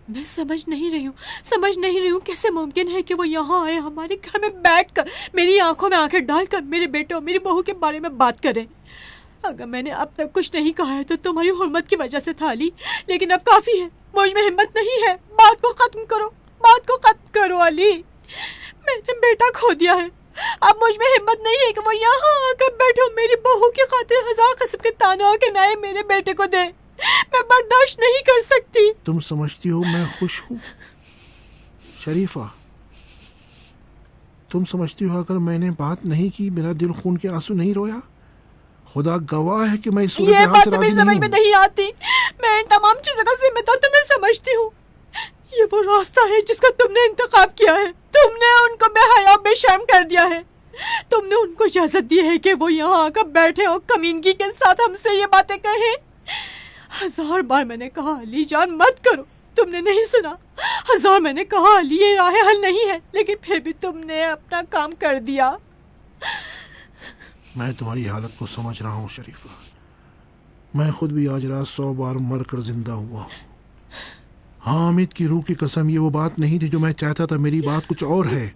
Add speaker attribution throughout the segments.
Speaker 1: मैं समझ नहीं रही हूँ कैसे मुमकिन है कि वो यहाँ आए, हमारे घर में बैठकर मेरी आंखों में आंखें डालकर मेरे बेटे और मेरी बहू के बारे में बात करें। अगर मैंने अब तक कुछ नहीं कहा है तो तुम्हारी हुर्मत की वजह से था अली, लेकिन अब काफी है, मुझ में हिम्मत नहीं है। बात को खत्म करो अली। मैंने बेटा खो दिया है, अब मुझ में हिम्मत नहीं है कि वो यहाँ आकर बैठे और मेरी बहू की खातिर हजार किस्म के तानों के नाए मेरे बेटे को दे। मैं बर्दाश्त नहीं कर सकती।
Speaker 2: तुम समझती हो मैं खुश हूँ शरीफा? तुम समझती हो अगर मैंने बात नहीं की मेरा दिल खून के आंसू नहीं रोया? खुदा गवाह है कि मैं इस सूरत हाल से राजी
Speaker 1: समझ में नहीं आती। मैं इन तमाम चीजों का जिम्मेदार तुम्हें समझती हूँ। ये वो रास्ता है जिसका तुमने इंतखाब किया है। तुमने उनको बेहया बेशर्म कर दिया है। तुमने उनको इजाजत दी है कि वो यहाँ आकर बैठे और कमीनगी के साथ हमसे ये बातें कहें। 1000 बार मैंने कहा अली जान मत करो, तुमने नहीं सुना। 1000 मैंने कहा अली ये राह हल नहीं है, लेकिन फिर भी तुमने अपना काम कर दिया।
Speaker 2: मैं तुम्हारी हालत को समझ रहा हूँ शरीफा। मैं खुद भी आज रात 100 बार मर कर जिंदा हुआ हूँ। हाँ, हामिद की रूह की कसम, ये वो बात नहीं थी जो मैं चाहता था। मेरी बात कुछ और है।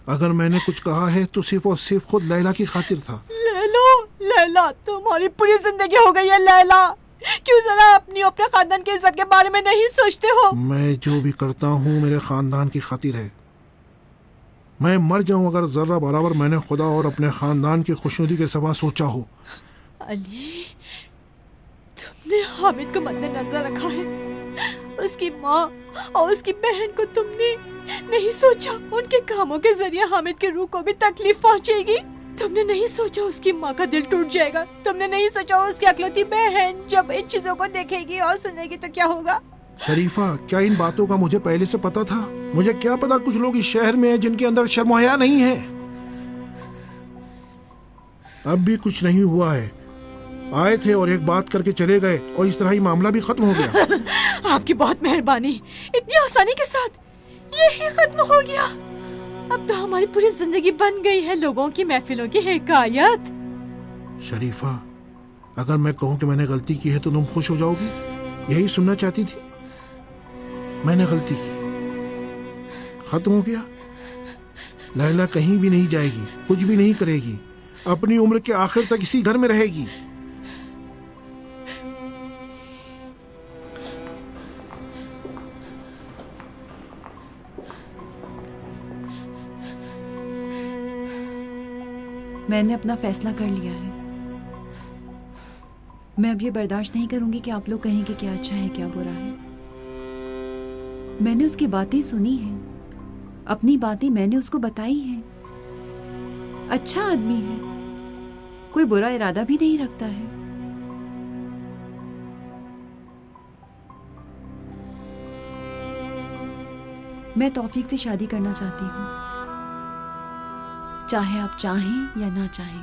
Speaker 2: अगर मैंने कुछ कहा है तो सिर्फ और सिर्फ खुद लैला की खातिर था।
Speaker 1: लैला तुम्हारी पूरी जिंदगी हो गई है। लैला क्यों जरा अपनी अपने खानदान की इज्जत के बारे में नहीं सोचते हो?
Speaker 2: मैं जो भी करता हूँ मेरे खानदान की खातिर है। मैं मर जाऊं अगर जर्रा बराबर मैंने खुदा और अपने खानदान की खुशनुदी के सिवा सोचा हो।
Speaker 1: अली तुमने हामिद को मद्देनजर रखा है। उसकी माँ और उसकी बहन को तुमने नहीं सोचा उनके कामों के जरिए हामिद की रूह को भी तकलीफ पहुँचेगी। तुमने नहीं सोचा उसकी माँ का दिल टूट जाएगा। तुमने नहीं सोचा उसकी अकलौती बहन जब इन चीजों को देखेगी और सुनेगी तो क्या होगा?
Speaker 2: शरीफा, क्या इन बातों का मुझे पहले से पता था? मुझे क्या पता कुछ लोग इस शहर में हैं जिनके अंदर शर्म हया नहीं है। अब भी कुछ नहीं हुआ है। आए थे और एक बात करके चले गए और इस तरह ही मामला भी खत्म हो गया।
Speaker 1: आपकी बहुत मेहरबानी। इतनी आसानी के साथ यही खत्म हो गया। अब तो हमारी पूरी जिंदगी बन गई है लोगों की महफिलों की हिकायत।
Speaker 2: शरीफा, अगर मैं कहूँ कि मैंने गलती की है तो तुम खुश हो जाओगी? यही सुनना चाहती थी? मैंने गलती की, खत्म हो गया। लैला कहीं भी नहीं जाएगी, कुछ भी नहीं करेगी, अपनी उम्र के आखिर तक इसी घर में रहेगी।
Speaker 3: मैंने अपना फैसला कर लिया है। मैं अब ये बर्दाश्त नहीं करूंगी कि आप लोग कहें कि क्या अच्छा है क्या बुरा है। मैंने उसकी बातें सुनी हैं, अपनी बातें मैंने उसको बताई हैं। अच्छा आदमी है, कोई बुरा इरादा भी नहीं रखता है। मैं तौफीक से शादी करना चाहती हूँ, चाहे आप चाहें या ना चाहें।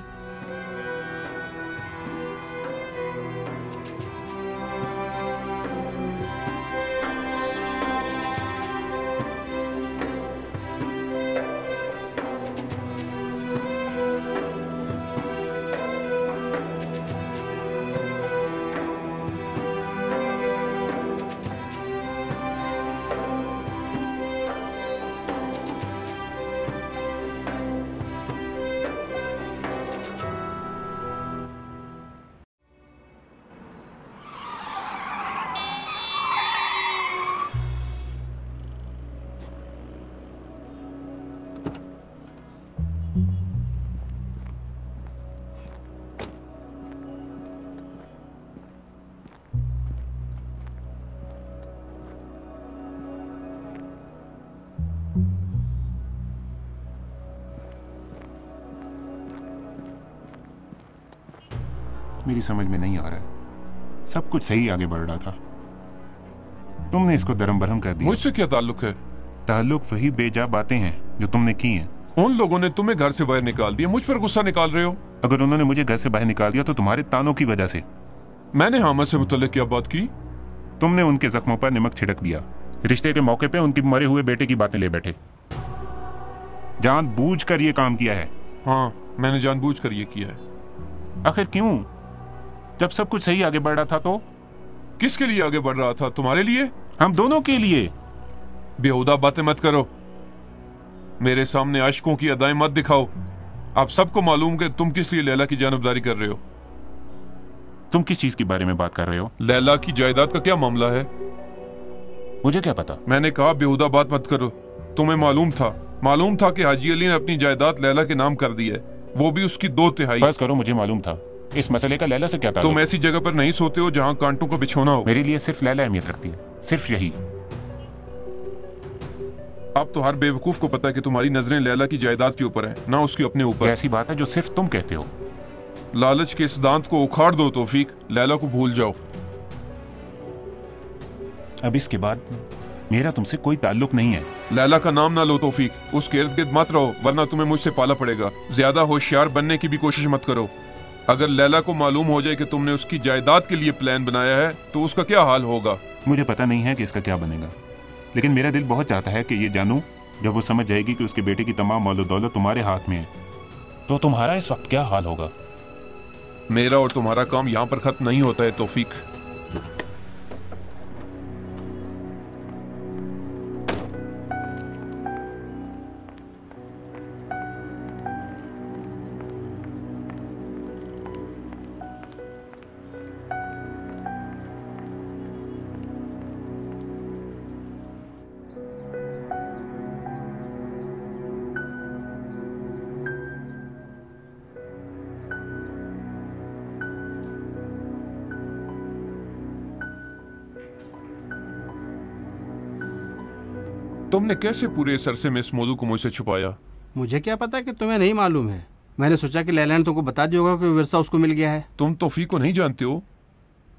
Speaker 4: मेरी समझ में नहीं आ रहा है। सब कुछ सही आगे बढ़ रहा था, तुमने इसको दरम बरहम कर दिया।
Speaker 5: मुझसे क्या ताल्लुक है?
Speaker 4: ताल्लुक वही बेजा बातें हैं जो तुमने की हैं।
Speaker 5: उन लोगों ने तुम्हें घर से बाहर निकाल दिया, मुझ पर गुस्सा निकाल रहे हो?
Speaker 4: अगर उन्होंने मुझे घर से बाहर निकाल दिया तो तुम्हारे तानों की वजह से।
Speaker 5: मैंने हामिद से मुतल्लिक क्या बात की?
Speaker 4: तुमने उनके जख्मों पर नमक छिड़क दिया। रिश्ते के मौके पे उनकी मरे हुए बेटे की बातें ले बैठे। जानबूझकर ये काम किया है।
Speaker 5: हाँ, मैंने जानबूझकर ये किया है।
Speaker 4: आखिर क्यों? जब सब कुछ सही आगे बढ़ रहा था तो?
Speaker 5: किसके लिए आगे बढ़ रहा था? तुम्हारे लिए?
Speaker 4: हम दोनों के लिए।
Speaker 5: बेहुदा बातें मत करो, मेरे सामने आशिकों की अदाएं मत दिखाओ। आप सबको मालूम कि तुम किस लिए लैला की जानबदारी कर रहे हो।
Speaker 4: तुम किस चीज के बारे में बात कर रहे हो?
Speaker 5: लैला की जायदाद का क्या मामला है?
Speaker 4: मुझे क्या पता?
Speaker 5: मैंने कहा बेहुदा बात मत करो। तुम्हें मालूम था कि हाजी अली ने अपनी जायदाद लैला के नाम कर दी है, वो भी उसकी 2/3।
Speaker 4: बस करो, मुझे मालूम था। इस मसले का लैला से क्या ताल्लुक?
Speaker 5: तुम ऐसी जगह पर नहीं सोते हो जहां कांटों का बिछोना हो।
Speaker 4: मेरे लिए सिर्फ लैला अहमियत रखती है, सिर्फ यही।
Speaker 5: अब तो हर बेवकूफ को पता है कि तुम्हारी नजरें लैला की जायदाद के ऊपर हैं, ना उसके अपने ऊपर।
Speaker 4: ऐसी बात है जो सिर्फ तुम कहते हो।
Speaker 5: लालच के इस दांत को उखाड़ दो तौफीक, लैला को भूल जाओ।
Speaker 4: अब इसके बाद मेरा तुमसे कोई ताल्लुक नहीं है।
Speaker 5: लैला का नाम ना लो तौफीक, उसके इर्द गिर्द मत रहो, वरना तुम्हें मुझसे पाला पड़ेगा। ज्यादा होशियार बनने की भी कोशिश मत करो। अगर लैला को मालूम हो जाए कि तुमने उसकी जायदाद के लिए प्लान बनाया है तो उसका क्या हाल होगा।
Speaker 4: मुझे पता नहीं है कि इसका क्या बनेगा, लेकिन मेरा दिल बहुत चाहता है कि ये जानूं। जब वो समझ जाएगी कि उसके बेटे की तमाम माल दौलत तुम्हारे हाथ में है, तो तुम्हारा इस वक्त क्या हाल होगा।
Speaker 5: मेरा और तुम्हारा काम यहां पर खत्म नहीं होता है तौफीक। तुमने कैसे पूरे इस अरसे में इस मौजू को मुझसे छुपाया?
Speaker 6: मुझे क्या पता कि तुम्हें नहीं मालूम है। मैंने सोचा कि लैला ने तुमको बता दिया होगा कि विरसा उसको मिल गया है।
Speaker 5: तुम तौफीक को नहीं जानते हो,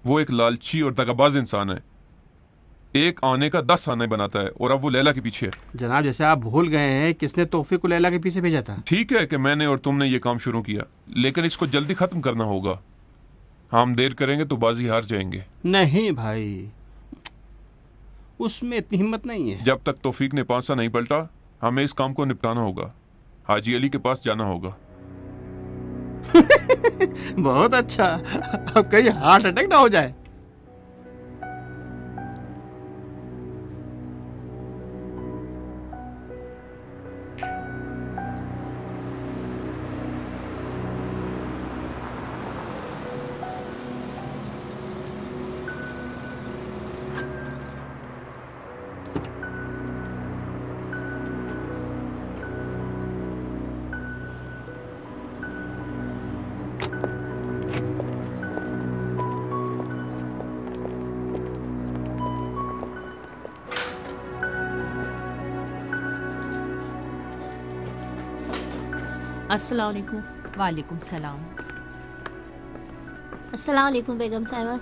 Speaker 5: वो एक लालची और दगाबाज इंसान है। एक आने का 10 आने बनाता है और अब वो लैला के पीछे है।
Speaker 6: जनाब, जैसे आप भूल गए हैं किसने तौफीक को लैला के पीछे भेजा था।
Speaker 5: ठीक है कि मैंने और तुमने ये काम शुरू किया, लेकिन इसको जल्दी खत्म करना होगा। हम देर करेंगे तो बाजी हार जाएंगे।
Speaker 6: नहीं भाई, उसमें इतनी हिम्मत नहीं है।
Speaker 5: जब तक तौफीक ने पांसा नहीं पलटा, हमें इस काम को निपटाना होगा। हाजी अली के पास जाना होगा।
Speaker 6: बहुत अच्छा, अब कहीं हार्ट अटैक ना हो जाए।
Speaker 7: अस्सलाम वालेकुम।
Speaker 3: वालेकुम सलाम।
Speaker 7: अस्सलाम वालेकुम बेगम साहिबा।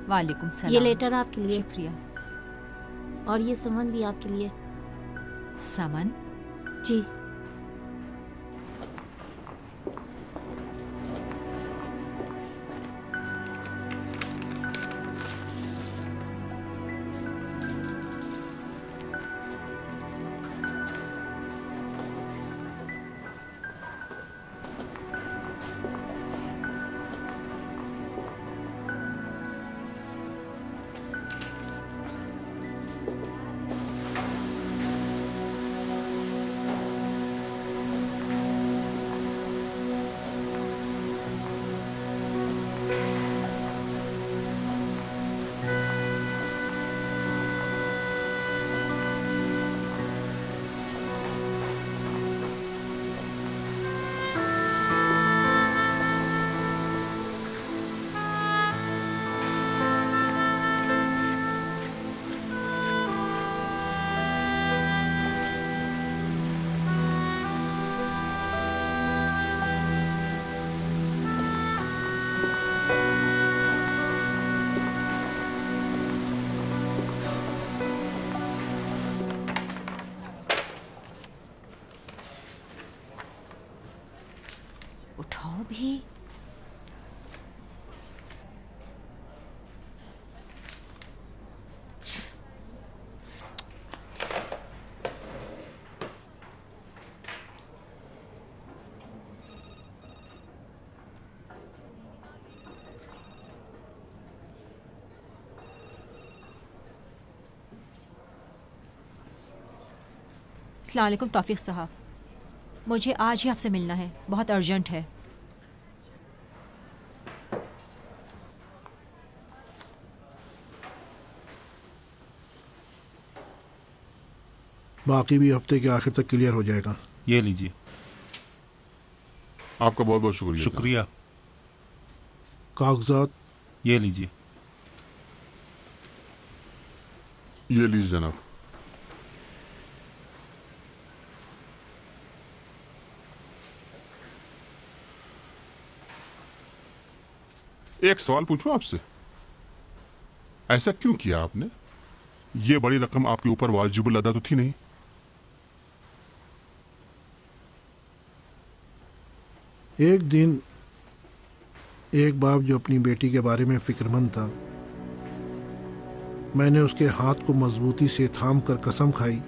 Speaker 3: वालेकुम सलाम।
Speaker 7: ये लेटर आपके लिए।
Speaker 3: शुक्रिया।
Speaker 7: और ये समन भी आपके लिए।
Speaker 3: समन?
Speaker 7: जी।
Speaker 3: उठाओ भी।
Speaker 1: अस्सलाम वालेकुम तौफीक साहब, मुझे आज ही आपसे मिलना है, बहुत अर्जेंट है।
Speaker 2: बाकी भी हफ्ते के आखिर तक क्लियर हो जाएगा।
Speaker 4: ये लीजिए।
Speaker 5: आपका बहुत बहुत शुक्रिया।
Speaker 4: शुक्रिया।
Speaker 2: कागजात
Speaker 4: ये लीजिए।
Speaker 5: ये लीजिए जनाब।
Speaker 8: एक सवाल पूछूं आपसे, ऐसा क्यों किया आपने? ये बड़ी रकम आपके ऊपर वाजिबुल अदा तो थी नहीं?
Speaker 2: एक दिन एक बाप जो अपनी बेटी के बारे में फिक्रमंद था, मैंने उसके हाथ को मजबूती से थाम कर कसम खाई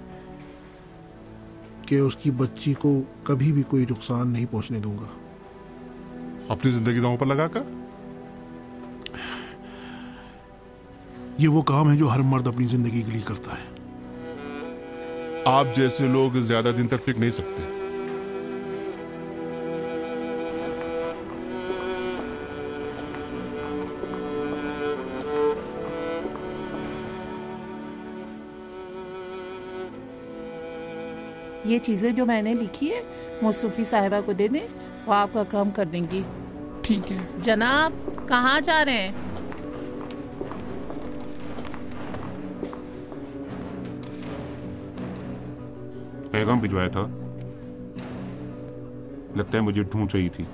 Speaker 2: कि उसकी बच्ची को कभी भी कोई नुकसान नहीं पहुंचने दूंगा।
Speaker 8: अपनी जिंदगी दांव पर लगाकर?
Speaker 2: ये वो काम है जो हर मर्द अपनी जिंदगी के लिए करता है।
Speaker 8: आप जैसे लोग ज्यादा दिन तक टिक नहीं सकते।
Speaker 9: ये चीज़ें जो मैंने लिखी है मौसूफी साहिबा को दे दें, वो आपका काम कर देंगी।
Speaker 10: ठीक है।
Speaker 9: जनाब कहाँ जा रहे हैं?
Speaker 4: पैगाम भिजवाया था, लगता है मुझे ढूंढ रही थी।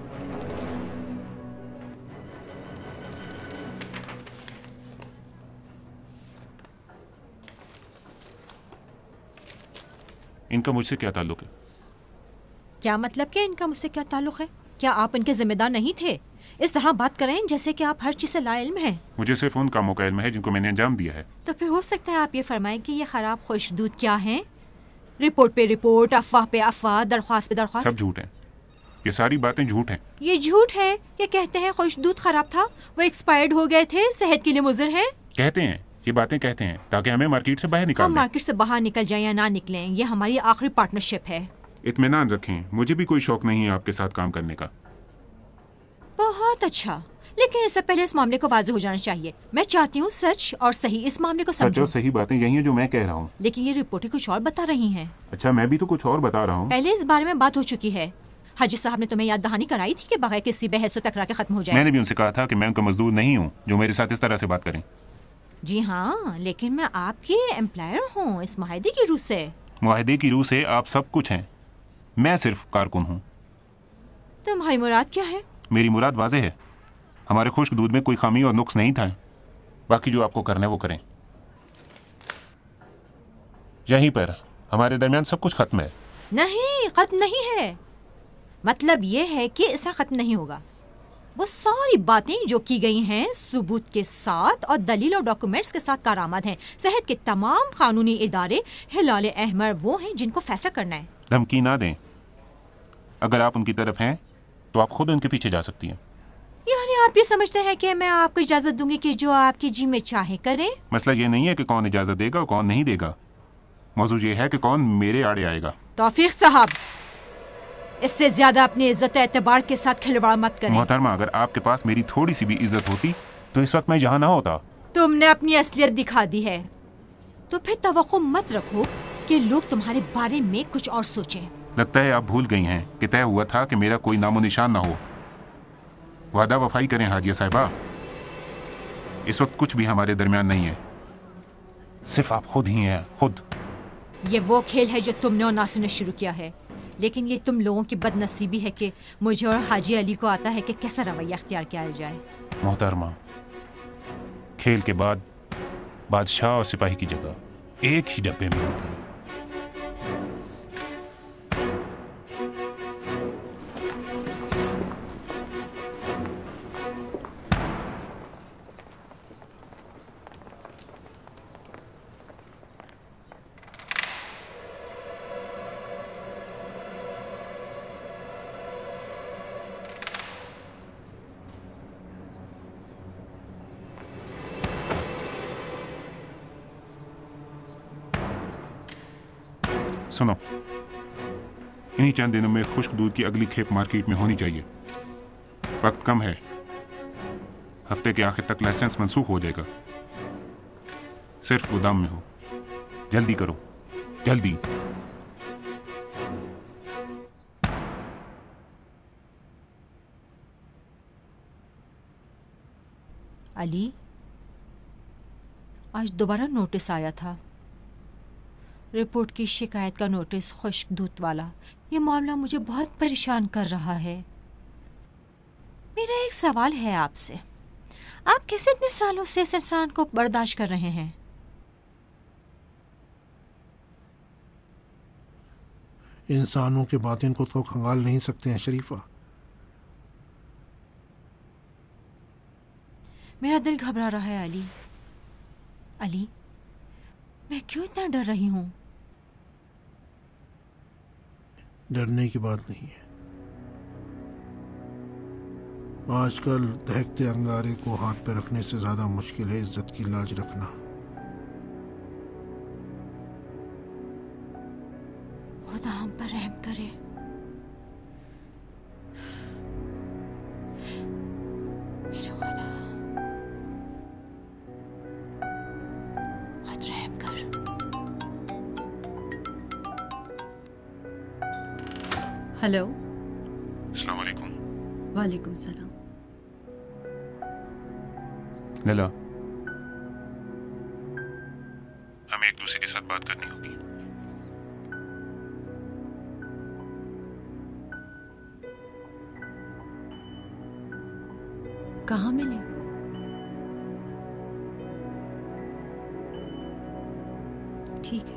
Speaker 4: इनका मुझसे क्या ताल्लुक है?
Speaker 1: क्या मतलब कि इनका मुझसे क्या ताल्लुक है? क्या आप इनके जिम्मेदार नहीं थे? इस तरह बात करें जैसे कि आप हर चीज से लाइल्म हैं।
Speaker 4: मुझे सिर्फ उन कामों का इल्म है जिनको मैंने अंजाम दिया है।
Speaker 1: तो फिर हो सकता है आप ये फरमाएं कि ये खराब खुशबूद क्या है? रिपोर्ट पे रिपोर्ट, अफवाह पे अफवाह, दरख्वास्त पे दरख्वास्त,
Speaker 4: सब झूठ है। ये सारी बातें झूठ हैं।
Speaker 1: ये झूठ है। ये कहते हैं खुशबूद खराब था, वो एक्सपायर्ड हो गए थे, सेहत के लिए मुज़िर है।
Speaker 4: कहते हैं, ये बातें कहते हैं ताकि हमें मार्केट से बाहर निकाल
Speaker 1: हम
Speaker 4: दें।
Speaker 1: मार्केट से बाहर निकल जाएं या ना निकलें, ये हमारी आखिरी पार्टनरशिप है।
Speaker 4: इत्मीनान रखें, मुझे भी कोई शौक नहीं है आपके साथ काम करने का।
Speaker 1: बहुत अच्छा, लेकिन इससे पहले इस मामले को वाज़ेह हो जाना चाहिए। मैं चाहती हूँ सच और सही इस मामले को
Speaker 4: सच
Speaker 1: समझो।
Speaker 4: और सही बातें यही हैं जो मैं कह रहा हूँ।
Speaker 1: लेकिन ये रिपोर्टें कुछ और बता रही हैं।
Speaker 4: अच्छा, मैं भी तो कुछ और बता रहा हूँ।
Speaker 1: पहले इस बारे में बात हो चुकी है। हाजी साहब ने तुम्हें याद दहानी कराई थी कि बगैर किसी बहस व तकरार के खत्म हो जाए।
Speaker 4: मैंने भी उनसे कहा था कि मैं उनका मजदूर नहीं हूँ जो मेरे साथ इस तरह से बात करें।
Speaker 1: जी हाँ, लेकिन मैं आपकी एम्प्लॉयर हूँ इस मुआहदे की रूह से।
Speaker 4: मुआहदे की रूह से आप सब कुछ हैं, मैं सिर्फ कारकुन हूँ।
Speaker 1: तुम्हारी मुराद क्या है?
Speaker 4: मेरी मुराद वाज़ेह है, हमारे खुश्क दूध में कोई खामी और नुक्स नहीं था। बाकी जो आपको करना है वो करें। यहीं पर हमारे दरमियान सब कुछ खत्म है।
Speaker 1: नहीं, खत्म नहीं है। मतलब ये है कि इस तरह खत्म नहीं होगा। वो सारी बातें जो की गई हैं सबूत के साथ और दलील और डॉक्यूमेंट्स के साथ कारआमद हैं। सेहत के तमाम कानूनी इदारे हिलाल अहमर वो हैं जिनको फैसला करना है।
Speaker 4: धमकी ना दें। अगर आप उनकी तरफ हैं तो आप खुद उनके पीछे जा सकती हैं।
Speaker 1: यानी आप ये समझते हैं कि मैं आपको इजाजत दूंगी कि जो आपकी जी में चाहे करें?
Speaker 4: मसला ये नहीं है कि कौन इजाजत देगा और कौन नहीं देगा, मौजूद ये है कि कौन मेरे आड़े आएगा।
Speaker 1: तौफीक साहब, इससे ज्यादा अपनी इज्जत एतबार के साथ खिलवाड़ मत करें।
Speaker 4: मोहतरमा, अगर आपके पास मेरी थोड़ी सी भी इज्जत होती तो इस वक्त मैं यहाँ ना होता।
Speaker 1: तुमने अपनी असलियत दिखा दी है, तो फिर तवक्को मत रखो कि लोग तुम्हारे बारे में कुछ और सोचें।
Speaker 4: लगता है आप भूल गई हैं कि तय हुआ था कि मेरा कोई नामो निशान ना हो। वादा वफाई करें हाजिया साहिबा। इस वक्त कुछ भी हमारे दरमियान नहीं है, सिर्फ आप खुद ही हैं, खुद।
Speaker 1: ये वो खेल है जो तुमने और नासिर ने शुरू किया है, लेकिन ये तुम लोगों की बदनसीबी है कि मुझे और हाजी अली को आता है कि कैसा रवैया अख्तियार किया जाए।
Speaker 4: मोहतरमा, खेल के बाद बादशाह और सिपाही की जगह एक ही डब्बे में होती है। सुनो, इन्हीं चंद दिनों में खुश्क दूध की अगली खेप मार्केट में होनी चाहिए। वक्त कम है, हफ्ते के आखिर तक लाइसेंस मंसूख हो जाएगा। सिर्फ गोदाम में हो, जल्दी करो, जल्दी।
Speaker 1: अली, आज दोबारा नोटिस आया था, रिपोर्ट की शिकायत का नोटिस, खुश्क दूध वाला। ये मामला मुझे बहुत परेशान कर रहा है। मेरा एक सवाल है आपसे, आप कैसे इतने सालों से इस इंसान को बर्दाश्त कर रहे हैं?
Speaker 2: इंसानों के बातिन को तो खंगाल नहीं सकते हैं शरीफा।
Speaker 1: मेरा दिल घबरा रहा है अली। अली, मैं क्यों इतना डर रही हूँ?
Speaker 2: डरने की बात नहीं है। आजकल दहकते अंगारे को हाथ पे रखने से ज्यादा मुश्किल है इज्जत की लाज रखना।
Speaker 1: खुदा हम पर रहम करे। मेरे खुदा, खुद रहम कर।
Speaker 3: हेलो।
Speaker 4: अस्सलाम वालेकुम।
Speaker 3: वालेकुम सलाम।
Speaker 4: लैला, हमें एक दूसरे के साथ बात करनी होगी।
Speaker 3: कहाँ मिले?
Speaker 1: ठीक है।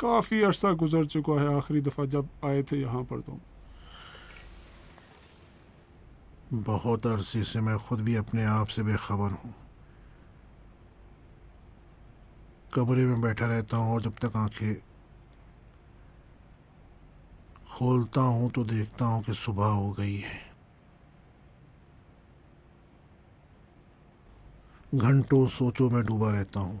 Speaker 11: काफ़ी अरसा गुजर चुका है आखिरी दफ़ा जब आए थे यहाँ पर तुम।
Speaker 2: बहुत अरसे से मैं खुद भी अपने आप से बेखबर हूँ। कमरे में बैठा रहता हूँ और जब तक आंखें खोलता हूँ तो देखता हूँ कि सुबह हो गई है। घंटों सोचों में डूबा रहता हूँ,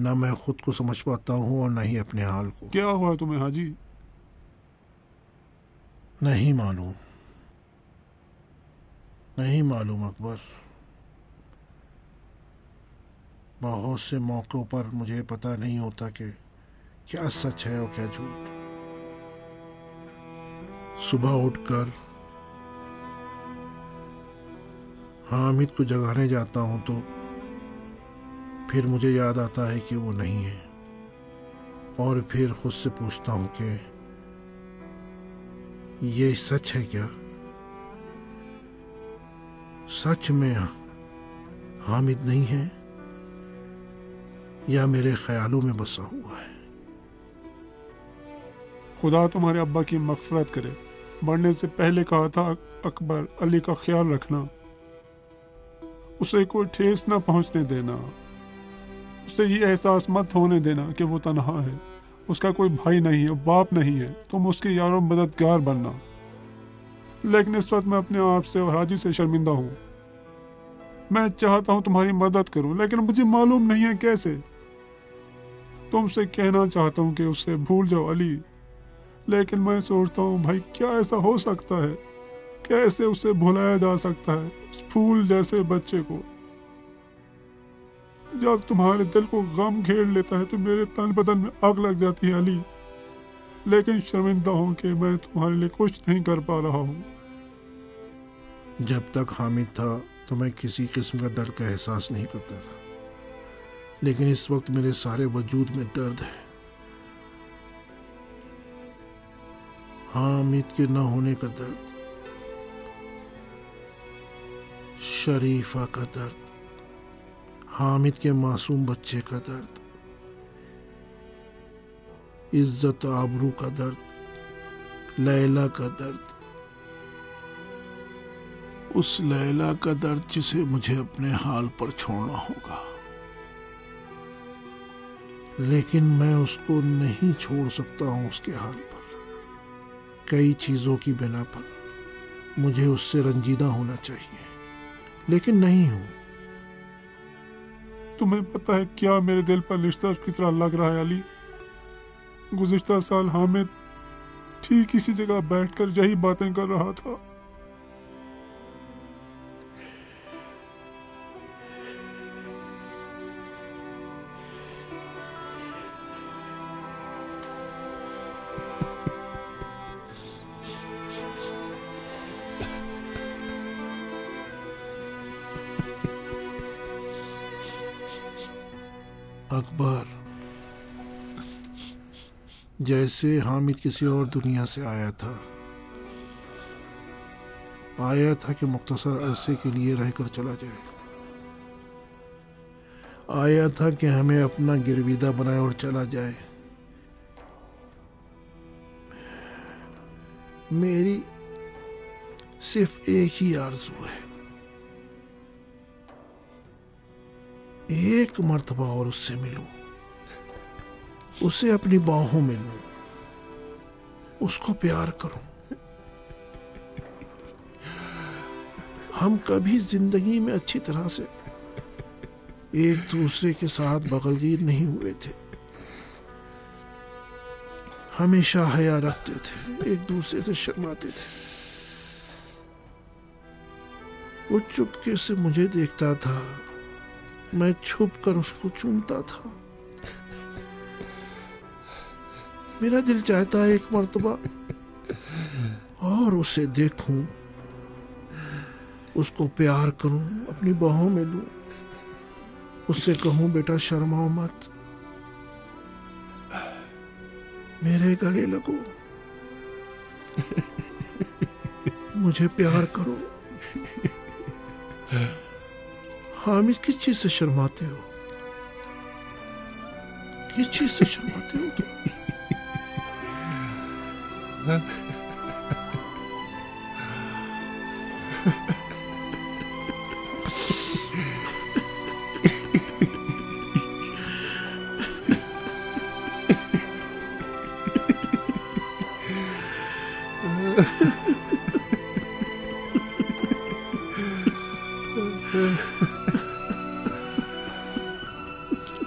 Speaker 2: न मैं खुद को समझ पाता हूँ और न ही अपने हाल को।
Speaker 11: क्या हुआ तुम्हें हाजी?
Speaker 2: नहीं मालूम, नहीं मालूम अकबर। बहुत से मौक़ों पर मुझे पता नहीं होता कि क्या सच है और क्या झूठ। सुबह उठकर हामिद को जगाने जाता हूं तो फिर मुझे याद आता है कि वो नहीं है, और फिर खुद से पूछता हूं कि ये सच है क्या? सच में हामिद नहीं है या मेरे ख्यालों में बसा हुआ है?
Speaker 11: खुदा तुम्हारे अब्बा की मग़फ़िरत करे। मरने से पहले कहा था अकबर, अली का ख्याल रखना, उसे कोई ठेस ना पहुंचने देना, उसे ये एहसास मत होने देना कि वो तन्हा है, उसका कोई भाई नहीं है, बाप नहीं है, तुम उसके यारों मददगार बनना। लेकिन इस वक्त मैं अपने आप से और हाजी से शर्मिंदा हूँ। मैं चाहता हूँ तुम्हारी मदद करूँ, लेकिन मुझे मालूम नहीं है कैसे। तुमसे कहना चाहता हूँ कि उससे भूल जाओ अली, लेकिन मैं सोचता हूँ भाई क्या ऐसा हो सकता है? कैसे उसे भुलाया जा सकता है, उस फूल जैसे बच्चे को? जब तुम्हारे दिल को गम घेर लेता है तो मेरे तन बदन में आग लग जाती है अली, लेकिन शर्मिंदा हूँ कि मैं तुम्हारे लिए कुछ नहीं कर पा रहा हूँ।
Speaker 2: जब तक हामिद था तो मैं किसी किस्म का दर्द का एहसास नहीं करता था, लेकिन इस वक्त मेरे सारे वजूद में दर्द है। हामिद के न होने का दर्द, शरीफा का दर्द, हामिद के मासूम बच्चे का दर्द, इज्जत आबरू का दर्द, लैला का दर्द, उस लैला का दर्द जिसे मुझे अपने हाल पर छोड़ना होगा, लेकिन मैं उसको नहीं छोड़ सकता हूं उसके हाल पर। कई चीजों की बिना पर मुझे उससे रंजीदा होना चाहिए, लेकिन नहीं हूं।
Speaker 11: तुम्हें पता है क्या मेरे दिल पर लिश्ता की तरह लग रहा है अली? गुज़िश्ता साल हामिद ठीक इसी जगह बैठकर यही बातें कर रहा था।
Speaker 2: अकबर, जैसे हामिद किसी और दुनिया से आया था कि मुख्तसर अरसे के लिए रहकर चला जाए, आया था कि हमें अपना गिरविदा बनाए और चला जाए। मेरी सिर्फ एक ही आरज़ू है, एक मर्तबा और उससे मिलूं, उसे अपनी बाहों में लूं, उसको प्यार करूं। हम कभी जिंदगी में अच्छी तरह से एक दूसरे के साथ बगलगीर नहीं हुए थे, हमेशा हया रखते थे, एक दूसरे से शर्माते थे। वो चुपके से मुझे देखता था, मैं छुप कर उसको चूमता था। मेरा दिल चाहता है एक मर्तबा और उसे देखूं, उसको प्यार करूं, अपनी बाहों में लूं, उससे कहूं बेटा शर्माओ मत, मेरे गले लगो, मुझे प्यार करो। हामिद, किस चीज से शर्माते हो? किस चीज से शर्माते हो तुम?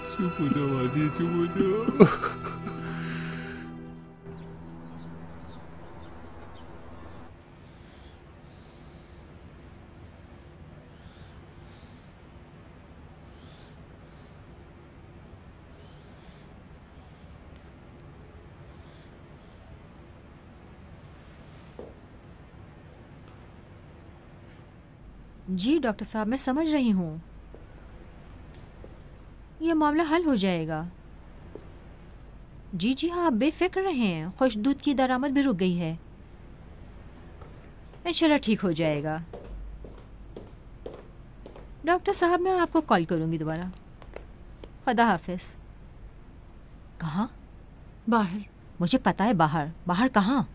Speaker 5: चुप हो जाओ हाजी, चुप हो जाओ।
Speaker 1: जी डॉक्टर साहब, मैं समझ रही हूँ, ये मामला हल हो जाएगा। जी जी हाँ, आप बेफिक्र रहें। खुश दूध की दरामद भी रुक गई है, इंशाल्लाह ठीक हो जाएगा। डॉक्टर साहब, मैं आपको कॉल करूँगी दोबारा। खुदा हाफिज। कहाँ?
Speaker 3: बाहर।
Speaker 1: मुझे पता है बाहर। बाहर कहाँ?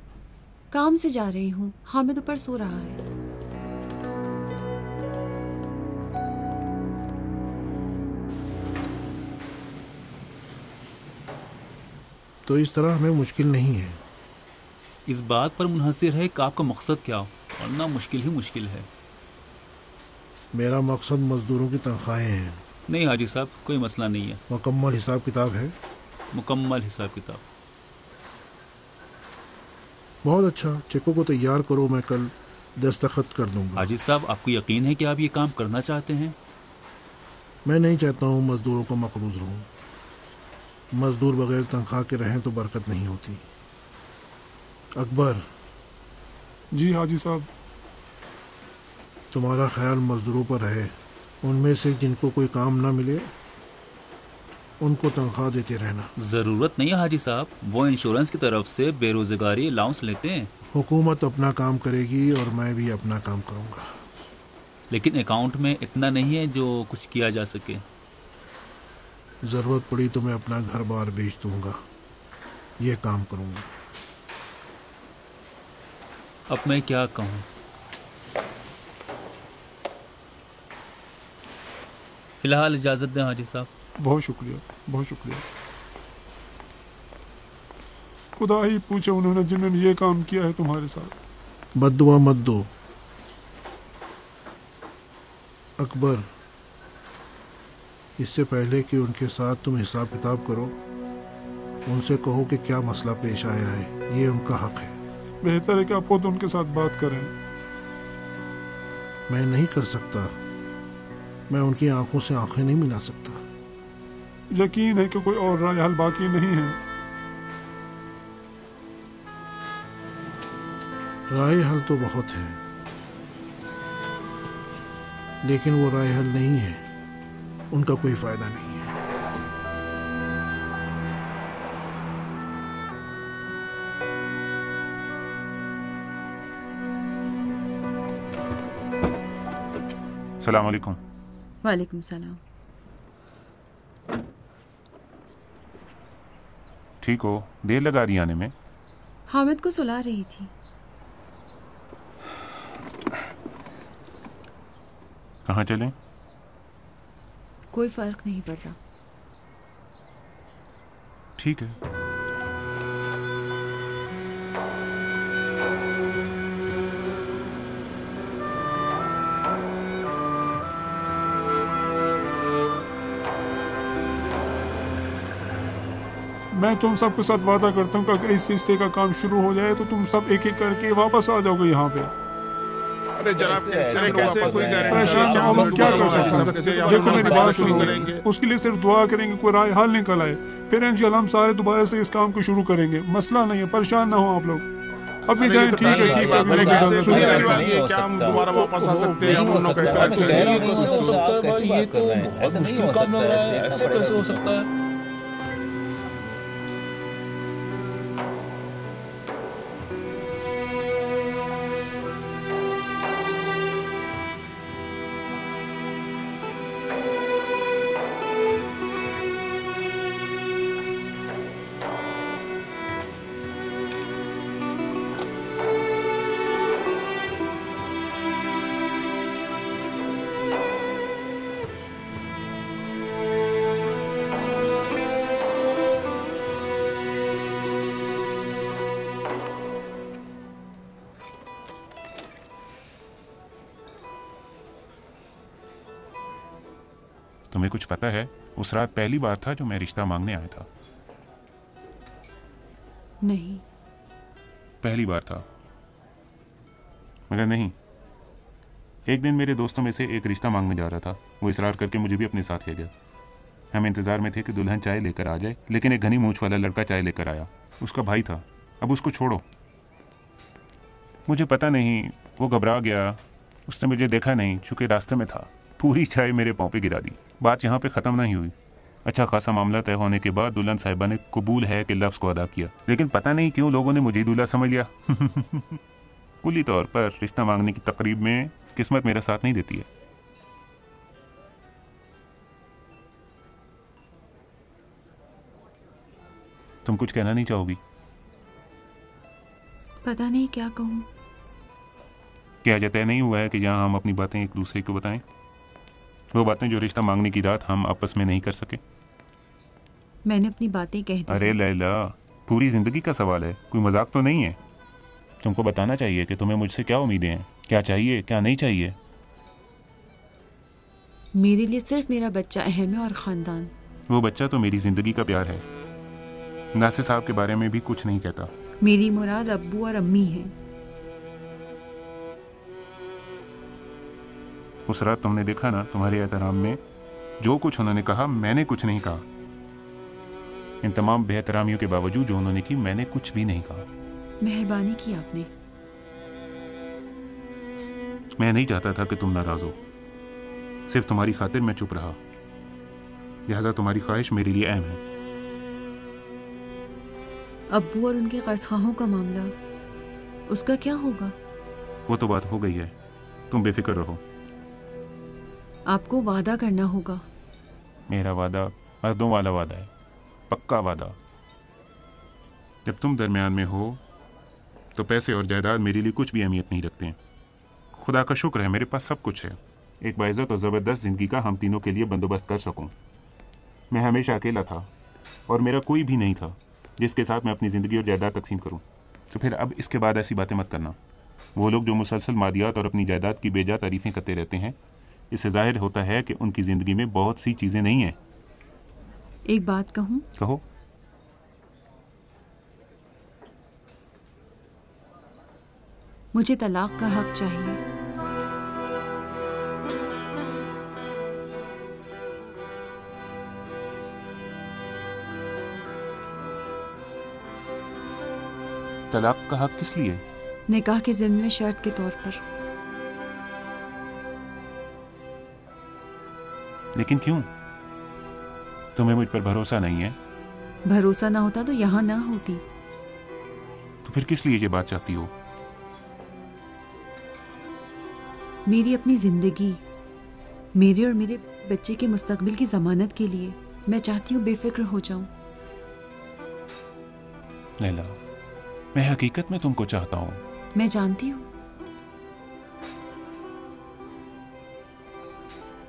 Speaker 3: काम से जा रही हूँ। हामिद ऊपर सो रहा है।
Speaker 2: तो इस तरह हमें मुश्किल नहीं है।
Speaker 12: इस बात पर मुनहसिर है कि आपका मकसद क्या हो, वरना मुश्किल ही मुश्किल है।
Speaker 2: मेरा मकसद मजदूरों की तनख्वाहें हैं।
Speaker 12: नहीं हाजी साहब, कोई मसला नहीं है।
Speaker 2: मुकम्मल हिसाब किताब है?
Speaker 12: मुकम्मल हिसाब किताब।
Speaker 2: बहुत अच्छा, चेकों को तैयार करो, मैं कल दस्तखत कर दूंगा।
Speaker 12: हाजी साहब, आपको यकीन है कि आप ये काम करना चाहते हैं?
Speaker 2: मैं नहीं चाहता हूँ मजदूरों को मकरूज रहूँ। मजदूर बगैर तनख्वाह के रहें तो बरकत नहीं होती। अकबर।
Speaker 11: जी हाजी साहब।
Speaker 2: तुम्हारा ख्याल मजदूरों पर है। उनमें से जिनको कोई काम ना मिले उनको तनख्वाह देते रहना।
Speaker 12: ज़रूरत नहीं है हाजी साहब, वो इंश्योरेंस की तरफ से बेरोजगारी अलाउंस लेते हैं।
Speaker 2: हुकूमत अपना काम करेगी और मैं भी अपना काम करूँगा।
Speaker 12: लेकिन अकाउंट में इतना नहीं है जो कुछ किया जा सके।
Speaker 2: ज़रूरत पड़ी तो मैं अपना घर बार बेच दूंगा, ये काम करूँगा।
Speaker 12: अब मैं क्या कहूँ? फिलहाल इजाज़त दें हाजी साहब।
Speaker 11: बहुत शुक्रिया, बहुत शुक्रिया। खुदा ही पूछे उन्होंने जिन्होंने ये काम किया है तुम्हारे साथ।
Speaker 2: बद्दुआ मत दो अकबर। इससे पहले कि उनके साथ तुम हिसाब किताब करो, उनसे कहो कि क्या मसला पेश आया है, ये उनका हक है।
Speaker 11: बेहतर है कि आप खुद उनके साथ बात करें।
Speaker 2: मैं नहीं कर सकता, मैं उनकी आंखों से आंखें नहीं मिला सकता।
Speaker 11: यकीन है कि कोई और राय हल बाकी नहीं है।
Speaker 2: राय हल तो बहुत है, लेकिन वो राय हल नहीं है, उनका कोई फायदा नहीं है।
Speaker 4: सलाम अलैकुम।
Speaker 3: वालेकुम सलाम।
Speaker 4: ठीक हो? देर लगा रही आने में?
Speaker 3: हामिद को सुला रही थी।
Speaker 4: कहाँ चलें?
Speaker 3: कोई फर्क नहीं पड़ता।
Speaker 4: ठीक है।
Speaker 11: मैं तुम सबके साथ वादा करता हूँ कि अगर इस हिस्से का काम शुरू हो जाए तो तुम सब एक एक करके वापस आ जाओगे यहाँ पे।
Speaker 8: अरे जनाब, कैसे कोई
Speaker 11: परेशान ना हो, क्या कर सकते हैं। देखो मेरी बात सुनो, उसके लिए सिर्फ दुआ करेंगे कोई राय हल निकल आए, फिर इंशाल्लाह हम सारे दोबारा से इस काम को शुरू करेंगे। मसला नहीं है, परेशान ना हो आप लोग। अभी जाए, ठीक है ठीक है।
Speaker 8: क्या हम दोबारा वापस आ सकते हैं?
Speaker 10: ये तो बहुत मुश्किल काम लग रहा है, ऐसे कैसे हो सकता है?
Speaker 4: तुम्हें कुछ पता है? उस रात पहली बार था जो मैं रिश्ता मांगने आया था।
Speaker 3: नहीं।
Speaker 4: पहली बार था। मगर नहीं, एक दिन मेरे दोस्तों में से एक रिश्ता मांगने जा रहा था। वो इसरार करके मुझे भी अपने साथ ले गया। हम इंतजार में थे कि दुल्हन चाय लेकर आ जाए, लेकिन एक घनी मूंछ वाला लड़का चाय लेकर आया। उसका भाई था। अब उसको छोड़ो, मुझे पता नहीं, वो घबरा गया, उसने मुझे देखा नहीं, चूंकि रास्ते में था। पूरी चाय मेरे पाँव पे गिरा दी। बात यहाँ पे ख़त्म नहीं हुई। अच्छा खासा मामला तय होने के बाद दुल्हन साहिबा ने कबूल है कि लफ्ज़ को अदा किया, लेकिन पता नहीं क्यों लोगों ने मुझे दूल्हा समझ लिया। कुली तौर पर रिश्ता मांगने की तकरीब में किस्मत मेरा साथ नहीं देती है। तुम कुछ कहना नहीं चाहोगी?
Speaker 3: पता नहीं क्या कहूँ।
Speaker 4: क्या तय नहीं हुआ है कि जहाँ हम अपनी बातें एक दूसरे को बताएं? वो बातें जो रिश्ता मांगने की रात हम आपस में नहीं कर सके।
Speaker 3: मैंने अपनी बातें कह दी।
Speaker 4: अरे लैला, पूरी जिंदगी का सवाल है, कोई मजाक तो नहीं है। तुमको बताना चाहिए कि तुम्हें मुझसे क्या उम्मीदें हैं, क्या चाहिए क्या नहीं चाहिए।
Speaker 3: मेरे लिए सिर्फ मेरा बच्चा अहम है और खानदान।
Speaker 4: वो बच्चा तो मेरी जिंदगी का प्यार है। नासिर साहब के बारे में भी कुछ नहीं कहता।
Speaker 3: मेरी मुराद अब्बू और अम्मी है।
Speaker 4: उस रात तुमने देखा ना, तुम्हारे एहतराम में जो कुछ उन्होंने कहा मैंने कुछ नहीं कहा। इन तमाम बेहतरामियों के बावजूद जो उन्होंने की, मैंने कुछ भी नहीं कहा।
Speaker 3: मेहरबानी की आपने।
Speaker 4: मैं नहीं चाहता था कि तुम नाराज हो, सिर्फ तुम्हारी खातिर मैं चुप रहा। लिहाजा तुम्हारी ख्वाहिश मेरे लिए अहम है।
Speaker 3: अब्बू और उनके कर्जखाहों का मामला, उसका क्या होगा?
Speaker 4: वो तो बात हो गई है, तुम बेफिक्र रहो।
Speaker 3: आपको वादा करना होगा।
Speaker 4: मेरा वादा मर्दों वाला वादा है, पक्का वादा। जब तुम दरमियान में हो तो पैसे और जायदाद मेरे लिए कुछ भी अहमियत नहीं रखते हैं। खुदा का शुक्र है मेरे पास सब कुछ है, एक बाइज़्ज़त और ज़बरदस्त ज़िंदगी का हम तीनों के लिए बंदोबस्त कर सकूं। मैं हमेशा अकेला था और मेरा कोई भी नहीं था जिसके साथ मैं अपनी ज़िंदगी और जायदाद तकसीम करूं। तो फिर अब इसके बाद ऐसी बातें मत करना। वो लोग जो मुसलसल मादियात और अपनी जायदाद की बेजा तारीफ़ें करते रहते हैं, इससे जाहिर होता है कि उनकी ज़िंदगी में बहुत सी चीज़ें नहीं हैं।
Speaker 3: एक बात कहूं?
Speaker 4: कहो।
Speaker 3: मुझे तलाक का हक चाहिए।
Speaker 4: तलाक का हक किस लिए?
Speaker 3: निकाह के ज़िम्मे में शर्त के तौर पर।
Speaker 4: लेकिन क्यों? तुम्हें मुझ पर भरोसा नहीं है?
Speaker 3: भरोसा ना होता तो यहाँ ना होती।
Speaker 4: तो फिर किस लिए ये बात चाहती हो?
Speaker 3: मेरी अपनी जिंदगी, मेरे और मेरे बच्चे के मुस्तकबिल की जमानत के लिए मैं चाहती हूँ बेफिक्र हो जाऊं।
Speaker 4: लैला, मैं हकीकत में तुमको चाहता हूँ।
Speaker 3: मैं जानती हूँ।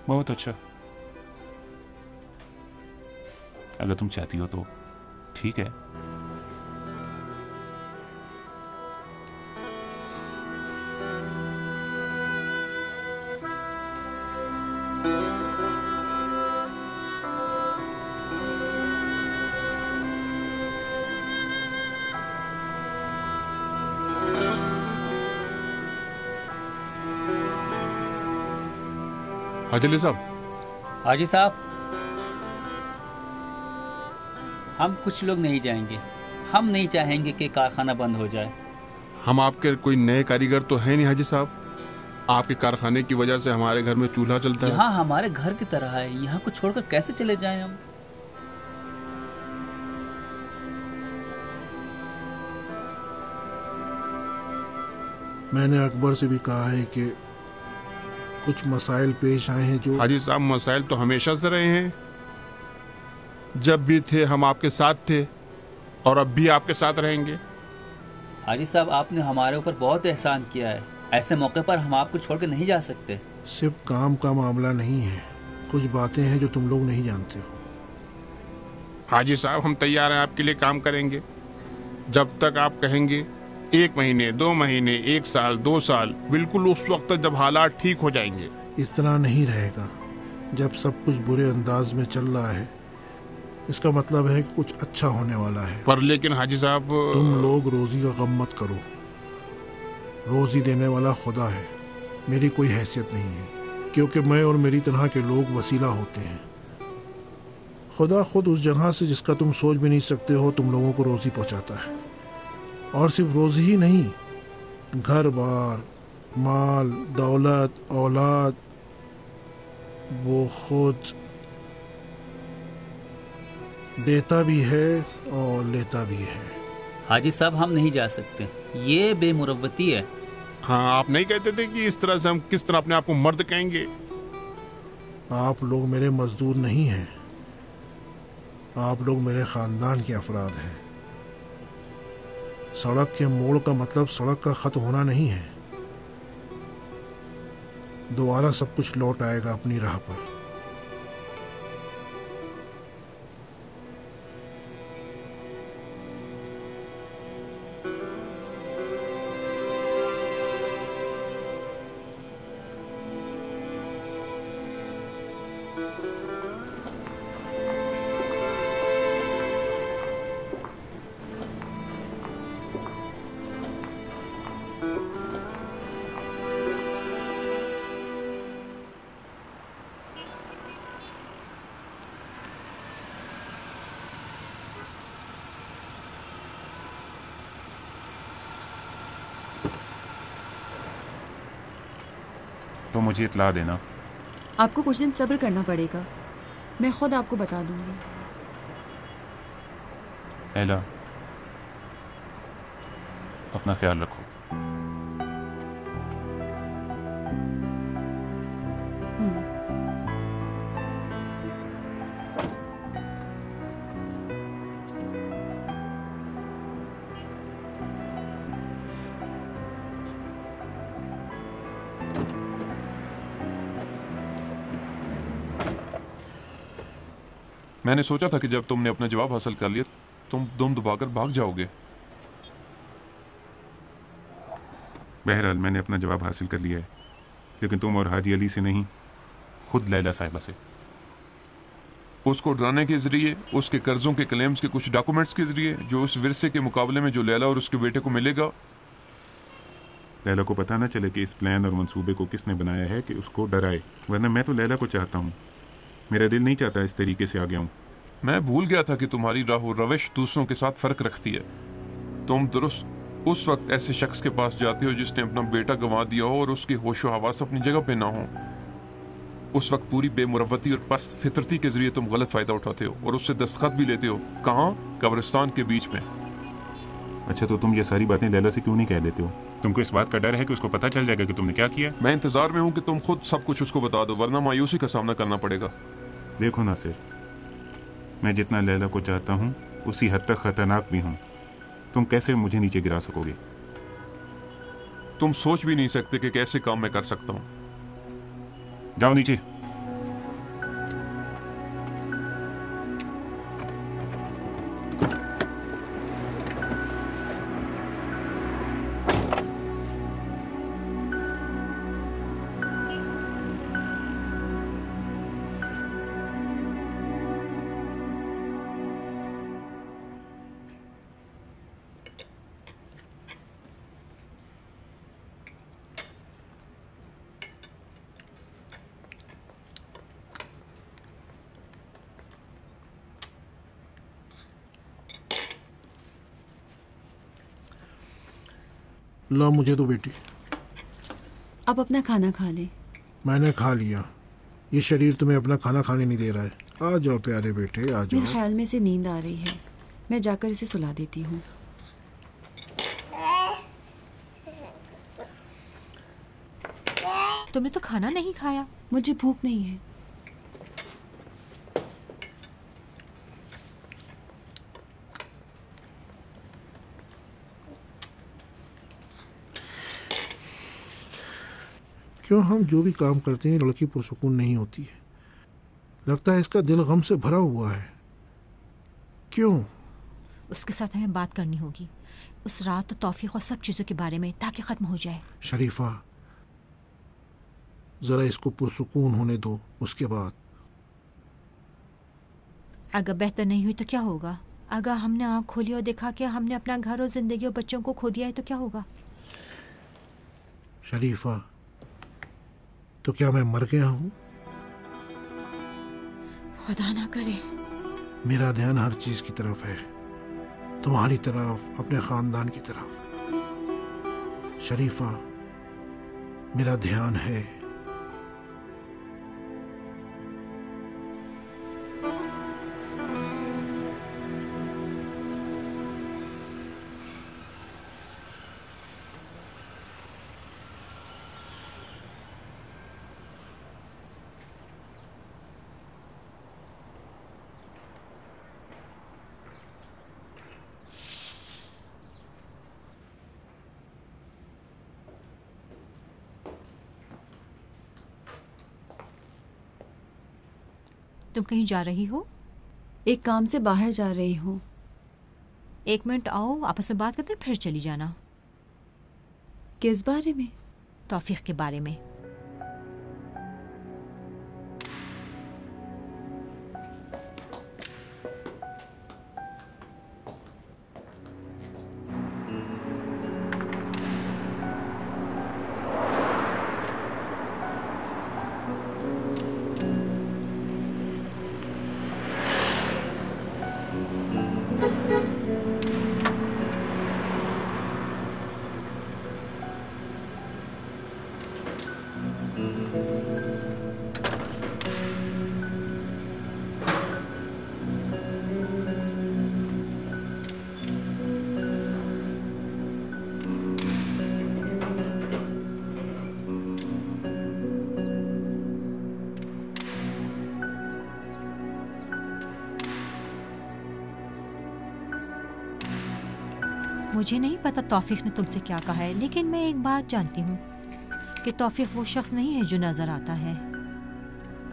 Speaker 4: बहुत अच्छा। अगर तुम चाहती हो तो ठीक है।
Speaker 8: हाजी साहब।
Speaker 10: हाजी साहब, हम कुछ लोग नहीं जाएंगे। हम नहीं चाहेंगे कि कारखाना बंद हो जाए।
Speaker 8: हम आपके कोई नए कारीगर तो हैं नहीं हाजी साहब। आपके कारखाने की वजह से हमारे घर में चूल्हा चलता है।
Speaker 10: यहाँ हमारे घर की तरह है, यहाँ को छोड़कर कैसे चले जाएं हम?
Speaker 2: मैंने अकबर से भी कहा है कि कुछ मसाइल पेश आए हैं जो।
Speaker 8: हाजी साहब, मसाइल तो हमेशा से रहे हैं। जब भी थे हम आपके साथ थे और अब भी आपके साथ रहेंगे।
Speaker 10: हाजी साहब, आपने हमारे ऊपर बहुत एहसान किया है। ऐसे मौके पर हम आपको छोड़ के नहीं जा सकते।
Speaker 2: सिर्फ काम का मामला नहीं है, कुछ बातें हैं जो तुम लोग नहीं जानते हो।
Speaker 8: हाजी साहब, हम तैयार हैं, आपके लिए काम करेंगे जब तक आप कहेंगे। 1 महीने, 2 महीने, 1 साल, 2 साल, बिल्कुल उस वक्त तक जब हालात ठीक हो जाएंगे।
Speaker 2: इस तरह नहीं रहेगा। जब सब कुछ बुरे अंदाज में चल रहा है, इसका मतलब है कि कुछ अच्छा होने वाला है।
Speaker 8: पर लेकिन हाजी साहब,
Speaker 2: तुम लोग रोजी का गम मत करो। रोजी देने वाला खुदा है, मेरी कोई हैसियत नहीं है, क्योंकि मैं और मेरी तरह के लोग वसीला होते हैं। खुदा खुद उस जगह से जिसका तुम सोच भी नहीं सकते हो तुम लोगों को रोजी पहुंचाता है। और सिर्फ रोजी ही नहीं, घर बार, माल, दौलत, औलाद, वो खुद देता भी है और लेता भी है।
Speaker 10: हाजी साहब हम नहीं जा सकते, ये बेमुरव्वती है।
Speaker 8: हाँ, आप नहीं कहते थे कि इस तरह से हम किस तरह अपने आप को मर्द कहेंगे?
Speaker 2: आप लोग मेरे मजदूर नहीं हैं, आप लोग मेरे खानदान के अफराद हैं। सड़क के मोड़ का मतलब सड़क का खत्म होना नहीं है, दोबारा सब कुछ लौट आएगा अपनी राह पर।
Speaker 4: तो मुझे इत्ला देना।
Speaker 3: आपको कुछ दिन सब्र करना पड़ेगा, मैं खुद आपको बता दूंगी।
Speaker 4: लैला, अपना ख्याल रखो।
Speaker 5: मैंने सोचा था कि जब तुमने अपना जवाब हासिल कर लिया तुम दुम दबाकर भाग जाओगे।
Speaker 4: बहरहाल मैंने अपना जवाब हासिल कर लिया है, लेकिन तुम और हाजी अली से नहीं, खुद लैला साहिबा से।
Speaker 5: उसको डराने के जरिए, उसके कर्जों के क्लेम्स के कुछ डॉक्यूमेंट्स के जरिए, जो उस विरसे के मुकाबले में जो लैला और उसके बेटे को मिलेगा।
Speaker 4: लैला को पता ना चले कि इस प्लान और मंसूबे को किसने बनाया है कि उसको डराए, वरना मैं तो लैला को चाहता हूँ। मेरा दिल नहीं चाहता इस तरीके से आगे आऊँ।
Speaker 5: मैं भूल गया था कि तुम्हारी राह और रविश दूसरों के साथ फर्क रखती है। तुम दुरुस्त उस वक्त ऐसे शख्स के पास जाते हो जिसने अपना बेटा गंवा दिया हो और उसके होशो हवास अपनी जगह पे ना हो। उस वक्त पूरी बेमुरव्वती और पस्त फितरती के जरिए तुम गलत फायदा उठाते हो और उससे दस्तखत भी लेते हो। कहाँ? कब्रिस्तान के बीच में।
Speaker 4: अच्छा, तो तुम ये सारी बातें लैला से क्यों नहीं कह देते हो? तुमको इस बात का डर है कि उसको पता चल जाएगा कि तुमने क्या किया?
Speaker 5: मैं इंतजार में हूँ कि तुम खुद सब कुछ उसको बता दो, वरना मायूसी का सामना करना पड़ेगा।
Speaker 4: देखो नासिर, मैं जितना लैला को चाहता हूँ उसी हद तक खतरनाक भी हूँ। तुम कैसे मुझे नीचे गिरा सकोगे?
Speaker 5: तुम सोच भी नहीं सकते कि कैसे काम मैं कर सकता हूँ।
Speaker 4: जाओ नीचे।
Speaker 2: लो मुझे तो बेटी।
Speaker 3: आप अपना खाना खा लें।
Speaker 2: मैंने खा लिया, ये शरीर तुम्हें अपना खाना खाने नहीं दे रहा है। आ जाओ प्यारे बेटे, आ जाओ।
Speaker 3: मेरे ख्याल में से नींद आ रही है, मैं जाकर इसे सुला देती हूँ।
Speaker 1: तुमने तो खाना नहीं खाया।
Speaker 3: मुझे भूख नहीं है।
Speaker 2: क्यों हम जो भी काम करते हैं लड़की पुरसुकून नहीं होती है? लगता है इसका दिल गम से भरा हुआ है। क्यों?
Speaker 1: उसके साथ हमें बात करनी होगी, उस रात तो तौफीक और सब चीज़ों के बारे में, ताकि ख़त्म हो जाए।
Speaker 2: शरीफा, ज़रा इसको पुरसुकून होने दो, उसके बाद।
Speaker 1: अगर बेहतर नहीं हुई तो क्या होगा? अगर हमने आँख खोली और देखा कि हमने अपना घर और ज़िंदगी और बच्चों को खो दिया है तो क्या होगा?
Speaker 2: शरीफा, तो क्या मैं मर गया हूँ?
Speaker 1: खुदा ना करे।
Speaker 2: मेरा ध्यान हर चीज की तरफ है, तुम्हारी तरफ, अपने खानदान की तरफ। शरीफा, मेरा ध्यान है।
Speaker 1: तुम कहीं जा रही हो?
Speaker 3: एक काम से बाहर जा रही हूँ।
Speaker 1: 1 मिनट आओ, आपस में बात करते फिर चली जाना।
Speaker 3: किस बारे में?
Speaker 1: तौफीक के बारे में। मुझे नहीं पता तौफीक ने तुमसे क्या कहा है, लेकिन मैं एक बात जानती हूँ कि तौफीक वो शख्स नहीं है जो नजर आता है।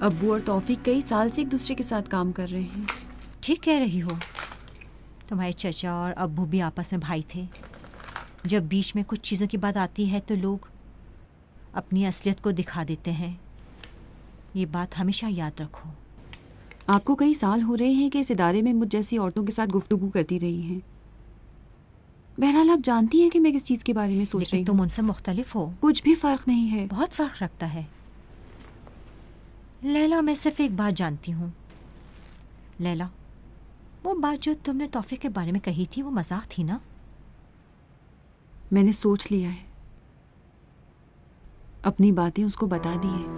Speaker 3: अब्बू और तौफीक कई साल से एक दूसरे के साथ काम कर रहे हैं।
Speaker 1: ठीक कह रही हो। तुम्हारे चचा और अब्बू भी आपस में भाई थे। जब बीच में कुछ चीज़ों की बात आती है तो लोग अपनी असलियत को दिखा देते हैं। ये बात हमेशा याद रखो।
Speaker 3: आपको कई साल हो रहे हैं कि इस इदारे में मुझ जैसी औरतों के साथ गुफ्तगू करती रही हैं। बहरहाल आप जानती हैं कि मैं किस चीज़ के बारे में सोच रही हूँ।
Speaker 1: तुम उनसे मुख्तलिफ हो।
Speaker 3: कुछ भी फ़र्क नहीं है।
Speaker 1: बहुत फ़र्क रखता है। लैला, मैं सिर्फ एक बात जानती हूँ। लैला, वो बात जो तुमने तौफीक के बारे में कही थी वो मजाक थी ना?
Speaker 3: मैंने सोच लिया है, अपनी बातें उसको बता दी हैं।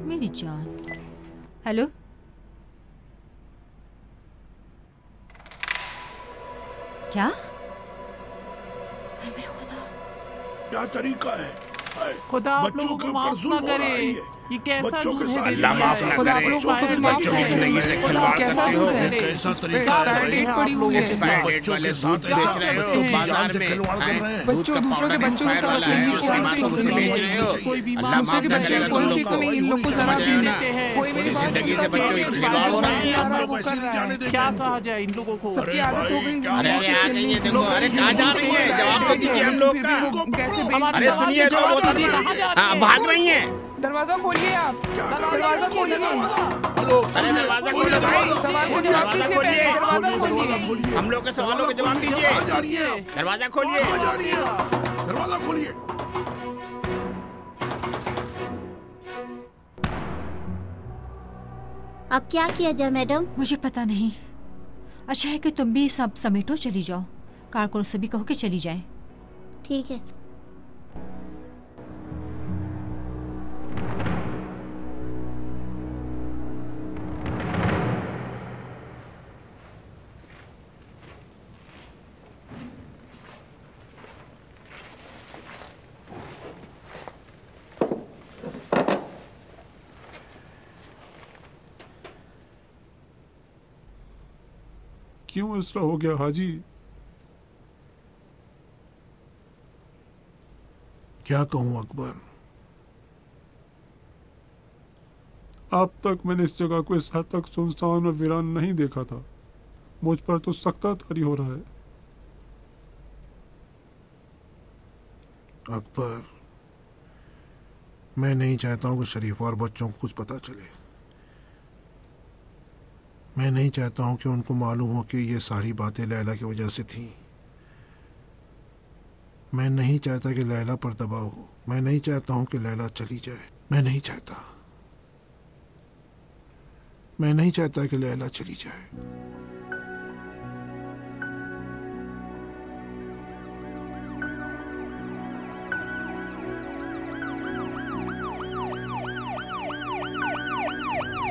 Speaker 1: मेरी जान। हेलो, क्या? मेरा खुदा,
Speaker 2: क्या तरीका है?
Speaker 9: खुदा आप लोगों को माफ ना करे। ये कैसा दूध है? खुदा आप लोग बच्चों की जिंदगी से खिलवाड़ करते हो।
Speaker 2: कैसा तरीका है?
Speaker 9: डेट पड़ी हुई है।
Speaker 2: बच्चों के साथ बेच रहे हो, बाजार में
Speaker 9: बच्चों दूसरों के बच्चों के साथ कोई बीमार दूसरे के बच्चे कोई फिक्र नहीं, इन लोग को जरा भी देते हैं। कोई मेरी बात सुनता नहीं है। क्या कहा जाए इन लोगों को? सबकी आदत हो गई।
Speaker 13: अरे आ गई है, देखो। अरे कहाँ जा रही है? जवाब तो दीजिए हम लोग का।
Speaker 9: कैसे?
Speaker 13: अरे सुनिए, भाग रही है।
Speaker 9: दरवाजा खोलिए आप। दरवाजा खोलिए।
Speaker 13: अरे दरवाजा खोलिए भाई।
Speaker 9: सवाल के जवाब दीजिए पहले। दरवाजा खोलिए।
Speaker 13: हम लोग के सवालों के जवाब दीजिए। दरवाजा खोलिए।
Speaker 2: दरवाजा खोलिए।
Speaker 7: अब क्या किया जाए मैडम?
Speaker 1: मुझे पता नहीं। अच्छा है कि तुम भी सब समेटो, चली जाओ। कारकुन से भी कहो कि चली जाए।
Speaker 7: ठीक है।
Speaker 11: क्यों ऐसा हो गया हाजी?
Speaker 2: क्या कहूं अकबर,
Speaker 11: अब तक मैंने इस जगह को इस हद तक सुनसान और वीरान नहीं देखा था। मुझ पर तो सख्ता तारी हो रहा है।
Speaker 2: अकबर, मैं नहीं चाहता हूं कि शरीफ और बच्चों को कुछ पता चले। मैं नहीं चाहता हूं कि उनको मालूम हो कि ये सारी बातें लैला की वजह से थी। मैं नहीं चाहता कि लैला पर दबाव हो। मैं नहीं चाहता हूं कि लैला चली जाए। मैं नहीं चाहता कि लैला चली जाए।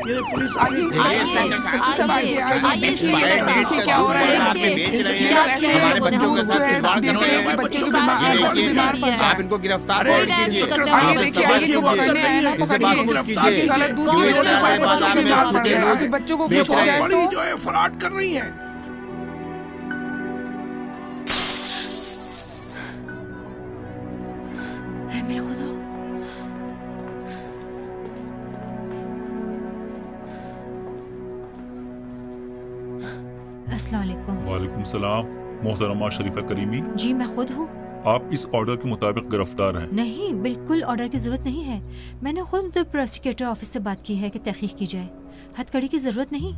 Speaker 9: ये पुलिस आ गई। क्या हो रहा है? हमारे बच्चों के साथ खिलवाड़ करने वाले बच्चों के साथ आप इनको गिरफ्तार कीजिए। इनसे बात कीजिए। बच्चों को कुछ हो जाए तो
Speaker 2: जो है फ्रॉड कर रही है।
Speaker 1: मेरे खुदा, अस्सलाम वालेकुम।
Speaker 14: वालेकुम सलाम। मोहतरमा शरीफा करीमी।
Speaker 1: जी मैं खुद हूँ।
Speaker 14: आप इस ऑर्डर के मुताबिक गिरफ्तार हैं।
Speaker 1: नहीं, बिल्कुल ऑर्डर की जरूरत नहीं है। मैंने खुद प्रोसिक्यूटर ऑफिस से बात की है कि तहकीक की जाए। हथकड़ी की जरूरत नहीं।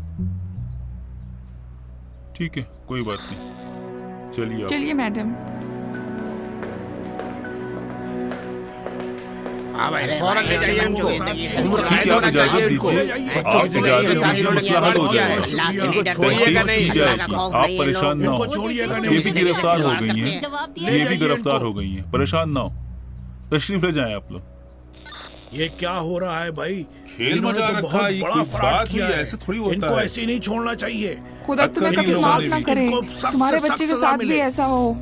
Speaker 14: ठीक है, कोई बात नहीं।
Speaker 9: चलिए मैडम।
Speaker 13: हाँ भाई, फौरन ले जाइए इनको।
Speaker 14: आप इजाजत दीजिए, आप इजाजत दीजिए, मसला हल हो जाएगा।
Speaker 13: छोड़िएगा नहीं,
Speaker 14: आप परेशान ना हो। ये भी गिरफ्तार हो गई हैं, ये भी गिरफ्तार हो गई हैं। परेशान ना हो, तशरीफ ले जाएं आप लोग।
Speaker 2: ये क्या हो रहा है भाई?
Speaker 14: खेल मजा
Speaker 2: तो बहुत बड़ा फ्रॉड किया है।
Speaker 14: ऐसे थोड़ी होता
Speaker 2: इनको
Speaker 14: है।
Speaker 2: ऐसे नहीं छोड़ना चाहिए।
Speaker 9: खुदा तुम्हें कभी माफ ना करे, तुम्हारे बच्चे के साथ भी ऐसा हो।